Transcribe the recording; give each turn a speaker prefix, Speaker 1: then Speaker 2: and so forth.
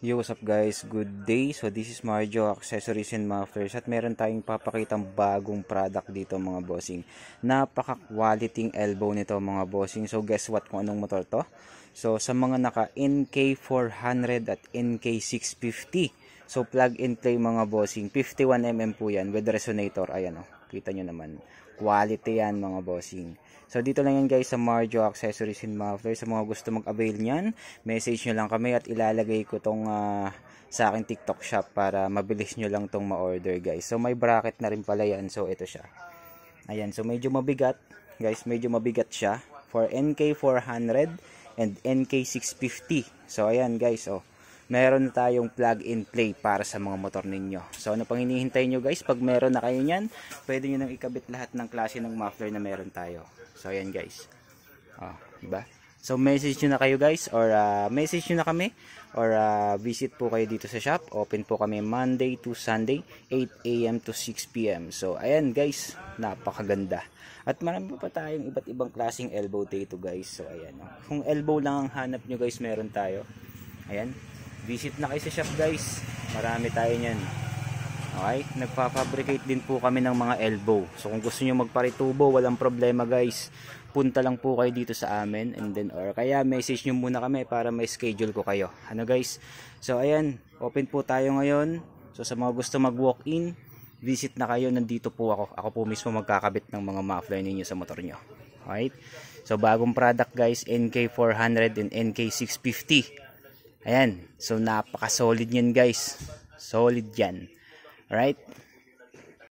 Speaker 1: Yo, what's up guys? Good day. So this is Marjo Accessories and Mufflers at meron tayong papakitang bagong product dito mga bossing. Napaka-quality elbow nito mga bossing. So guess what kung anong motor to? So sa mga naka NK400 at NK650. So plug and play mga bossing. 51mm po yan with resonator. Ayan o. Kita nyo naman. Quality yan mga bossing. So dito lang yan guys sa Marjo Accessories and Mufflers. Sa mga gusto mag-avail nyan, message nyo lang kami at ilalagay ko tong sa aking TikTok shop para mabilis nyo lang tong ma-order guys. So may bracket na rin pala yan. So ito siya. Ayan, so medyo mabigat guys, medyo mabigat siya for NK400 and NK650. So ayan guys, oh. Meron na tayong plug and play para sa mga motor ninyo. So ano pang hinihintay nyo guys? Pag meron na kayo nyan, pwede nyo nang ikabit lahat ng klase ng muffler na meron tayo. So ayan guys. Oh, diba? So message nyo na kayo guys or message nyo na kami or visit po kayo dito sa shop. Open po kami Monday to Sunday 8 AM to 6 PM. So ayan guys, napakaganda. At marami pa tayong iba't ibang klaseng elbow dito guys. So ayan. Kung elbow lang ang hanap nyo guys, meron tayo. Ayan. Visit na kayo sa shop guys. Marami tayo niyan. Okay? Nagpa-fabricate din po kami ng mga elbow. So kung gusto niyo magparitubo, walang problema guys. Punta lang po kayo dito sa amin and then or kaya message niyo muna kami para may schedule ko kayo. Ano guys? So ayan, open po tayo ngayon. So sa mga gusto mag-walk-in, visit na kayo. Nandito po ako. Ako po mismo magkakabit ng mga muffler ninyo sa motor nyo. Alright? So bagong product guys, NK400 and NK650. Ayan, so napaka-solid yan guys. Solid yan. Alright?